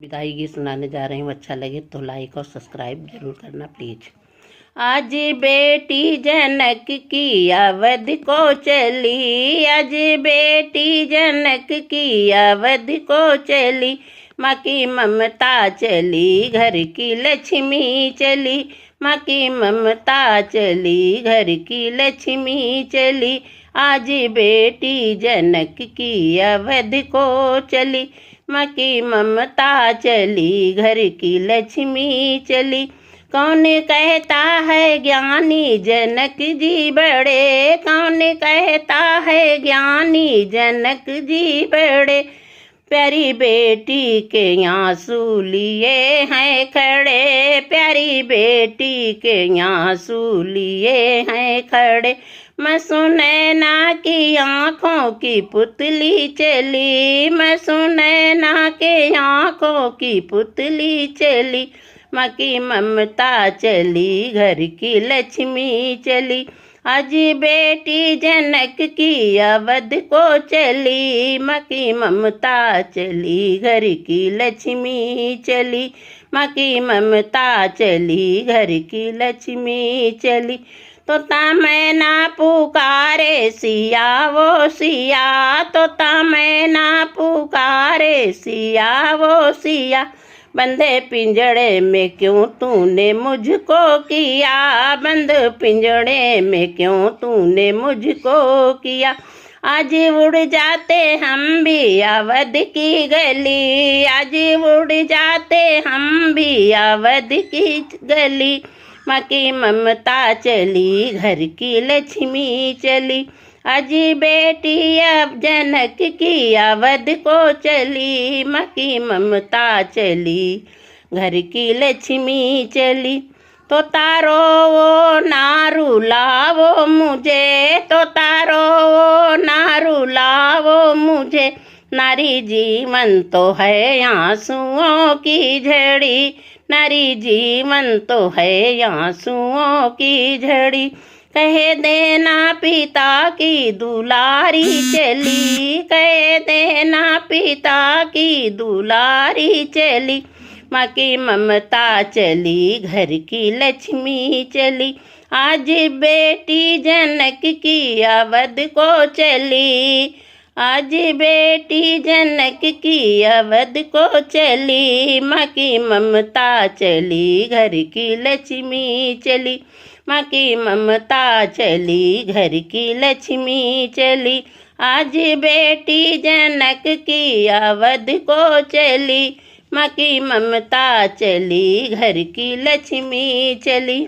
विदाई गीत सुनाने जा रही हूँ। अच्छा लगे तो लाइक और सब्सक्राइब जरूर करना प्लीज। आज बेटी जनक की अवध को चली, आज बेटी जनक की अवध को चली, माँ की ममता चली घर की लक्ष्मी चली, माँ की ममता चली घर की लक्ष्मी चली। आज बेटी जनक की अवध को चली, माँ की ममता चली घर की लक्ष्मी चली। कौन कहता है ज्ञानी जनक जी बड़े, कौन कहता है ज्ञानी जनक जी बड़े, प्यारी बेटी के आंसू लिए हैं खड़े, प्यारी बेटी के आंसू लिए हैं खड़े। मैं सुनैना की आँखों की पुतली चली, मैं सुनैना के आँखों की पुतली चली, माँ की ममता चली घर की लक्ष्मी चली। आज बेटी जनक की अवध को चली, माँ की ममता चली घर की लक्ष्मी चली, माँ की ममता चली घर की लक्ष्मी चली। तोता मैना पुकारे सिया वो सिया, तोता मैना पुकारे सिया वो सिया, बंदे पिंजड़े में क्यों तूने मुझको किया, बंद पिंजड़े में क्यों तूने मुझको किया। आज उड़ जाते हम भी अवध की गली, आज उड़ जाते हम भी अवध की गली, माँ की ममता चली घर की लक्ष्मी चली। आज बेटी अब जनक की अवध को चली, माँ की ममता चली घर की लक्ष्मी चली। तो तारो वो ना रुलावो मुझे, तो तारो वो ना रुलावो मुझे, नारी जीवन तो है आंसुओं की झड़ी, नारी जीवन तो है आंसुओं की झड़ी। कह देना पिता की दुलारी चली, कह देना पिता की दुलारी चली, माँ की ममता चली घर की लक्ष्मी चली। आज बेटी जनक की अवध को चली, आज बेटी जनक की अवध को चली, माँ की ममता चली घर की लक्ष्मी चली, माँ की ममता चली घर की लक्ष्मी चली। आज बेटी जनक की अवध को चली, माँ की ममता चली घर की लक्ष्मी चली।